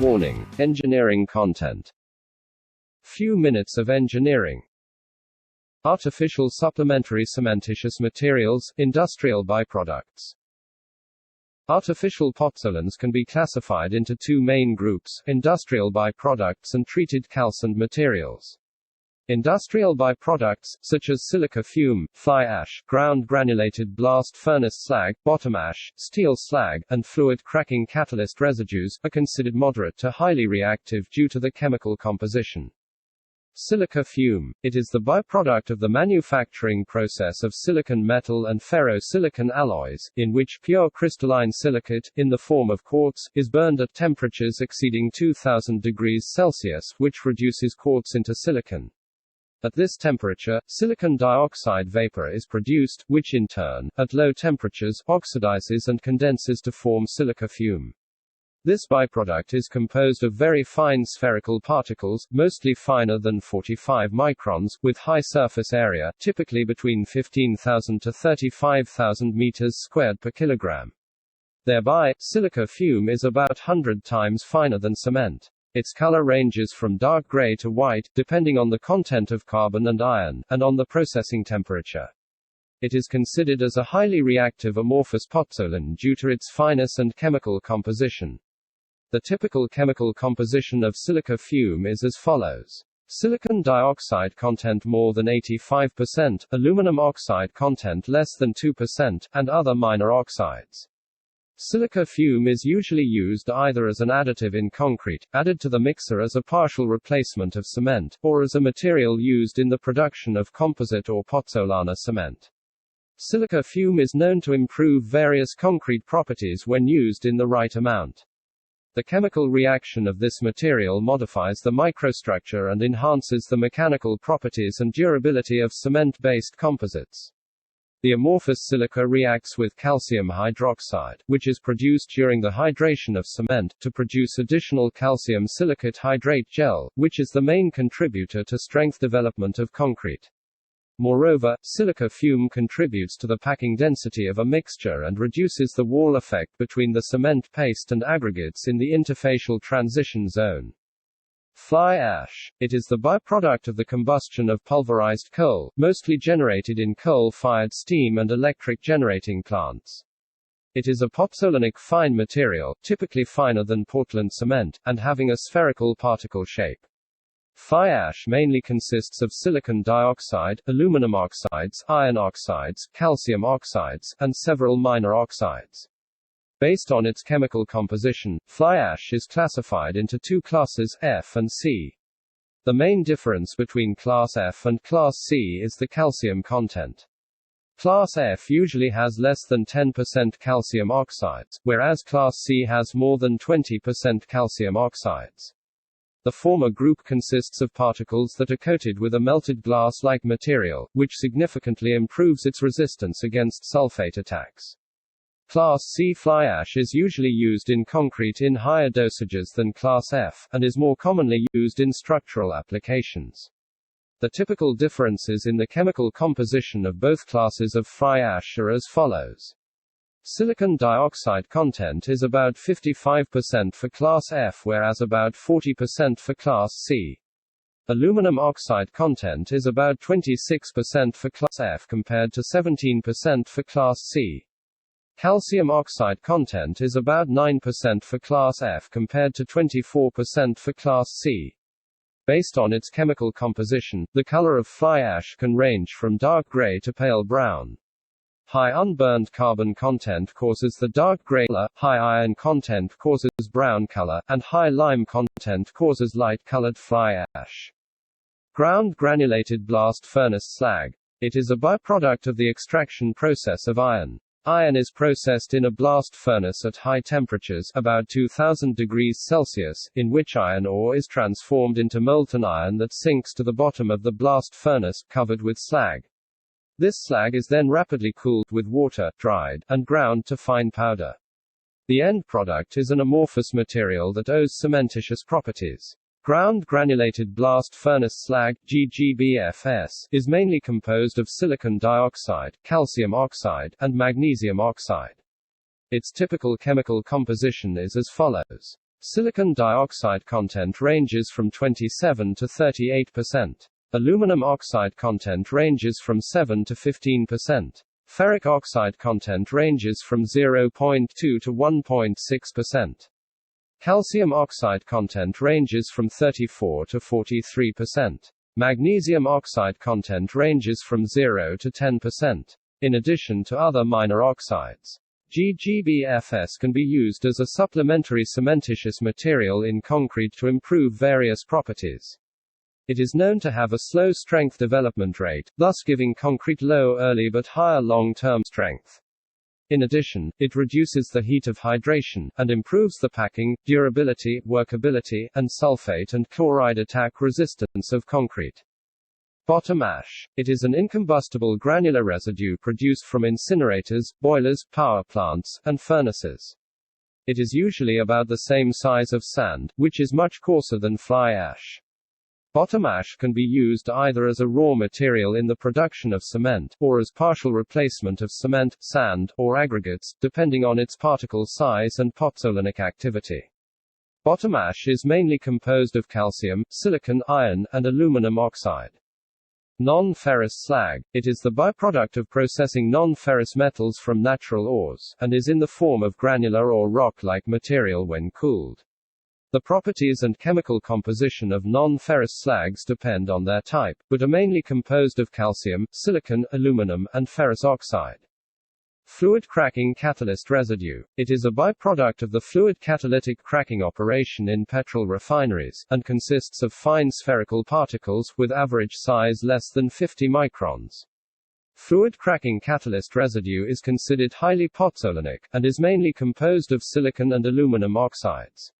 Warning: engineering content. Few minutes of engineering. Artificial supplementary cementitious materials, industrial byproducts. Artificial pozzolans can be classified into two main groups: industrial byproducts and treated calcined materials. Industrial byproducts, such as silica fume, fly ash, ground granulated blast furnace slag, bottom ash, steel slag, and fluid cracking catalyst residues, are considered moderate to highly reactive due to the chemical composition. Silica fume. It is the byproduct of the manufacturing process of silicon metal and ferro-silicon alloys, in which pure crystalline silicate, in the form of quartz, is burned at temperatures exceeding 2000 degrees Celsius, which reduces quartz into silicon. At this temperature, silicon dioxide vapor is produced, which in turn, at low temperatures, oxidizes and condenses to form silica fume. This byproduct is composed of very fine spherical particles, mostly finer than 45 microns, with high surface area, typically between 15,000 to 35,000 meters squared per kilogram. Thereby, silica fume is about 100 times finer than cement. Its color ranges from dark gray to white, depending on the content of carbon and iron, and on the processing temperature. It is considered as a highly reactive amorphous pozzolan due to its fineness and chemical composition. The typical chemical composition of silica fume is as follows: silicon dioxide content more than 85%, aluminum oxide content less than 2%, and other minor oxides. Silica fume is usually used either as an additive in concrete, added to the mixer as a partial replacement of cement, or as a material used in the production of composite or pozzolana cement. Silica fume is known to improve various concrete properties when used in the right amount. The chemical reaction of this material modifies the microstructure and enhances the mechanical properties and durability of cement-based composites. The amorphous silica reacts with calcium hydroxide, which is produced during the hydration of cement, to produce additional calcium silicate hydrate gel, which is the main contributor to strength development of concrete. Moreover, silica fume contributes to the packing density of a mixture and reduces the wall effect between the cement paste and aggregates in the interfacial transition zone. Fly ash. It is the byproduct of the combustion of pulverized coal, mostly generated in coal-fired steam and electric generating plants. It is a pozzolanic fine material, typically finer than Portland cement, and having a spherical particle shape. Fly ash mainly consists of silicon dioxide, aluminum oxides, iron oxides, calcium oxides, and several minor oxides. Based on its chemical composition, fly ash is classified into two classes, F and C. The main difference between Class F and Class C is the calcium content. Class F usually has less than 10% calcium oxides, whereas Class C has more than 20% calcium oxides. The former group consists of particles that are coated with a melted glass-like material, which significantly improves its resistance against sulfate attacks. Class C fly ash is usually used in concrete in higher dosages than Class F, and is more commonly used in structural applications. The typical differences in the chemical composition of both classes of fly ash are as follows. Silicon dioxide content is about 55% for Class F, whereas about 40% for Class C. Aluminum oxide content is about 26% for Class F compared to 17% for Class C. Calcium oxide content is about 9% for Class F compared to 24% for Class C. Based on its chemical composition, the color of fly ash can range from dark gray to pale brown. High unburned carbon content causes the dark gray color, high iron content causes brown color, and high lime content causes light-colored fly ash. Ground granulated blast furnace slag. It is a byproduct of the extraction process of iron. Iron is processed in a blast furnace at high temperatures, about 2000 degrees Celsius, in which iron ore is transformed into molten iron that sinks to the bottom of the blast furnace, covered with slag. This slag is then rapidly cooled with water, dried, and ground to fine powder. The end product is an amorphous material that owes cementitious properties. Ground granulated blast furnace slag, GGBFs, is mainly composed of silicon dioxide, calcium oxide, and magnesium oxide. Its typical chemical composition is as follows. Silicon dioxide content ranges from 27 to 38%. Aluminum oxide content ranges from 7 to 15%. Ferric oxide content ranges from 0.2 to 1.6%. Calcium oxide content ranges from 34 to 43%. Magnesium oxide content ranges from 0 to 10%. In addition to other minor oxides, GGBFs can be used as a supplementary cementitious material in concrete to improve various properties. It is known to have a slow strength development rate, thus giving concrete low early but higher long-term strength. In addition, it reduces the heat of hydration, and improves the packing, durability, workability, and sulfate and chloride attack resistance of concrete. Bottom ash. It is an incombustible granular residue produced from incinerators, boilers, power plants, and furnaces. It is usually about the same size of sand, which is much coarser than fly ash. Bottom ash can be used either as a raw material in the production of cement, or as partial replacement of cement, sand, or aggregates, depending on its particle size and pozzolanic activity. Bottom ash is mainly composed of calcium, silicon, iron, and aluminum oxide. Non-ferrous slag. It is the byproduct of processing non-ferrous metals from natural ores, and is in the form of granular or rock-like material when cooled. The properties and chemical composition of non-ferrous slags depend on their type, but are mainly composed of calcium, silicon, aluminum, and ferrous oxide. Fluid cracking catalyst residue. It is a byproduct of the fluid catalytic cracking operation in petrol refineries, and consists of fine spherical particles, with average size less than 50 microns. Fluid cracking catalyst residue is considered highly pozzolanic, and is mainly composed of silicon and aluminum oxides.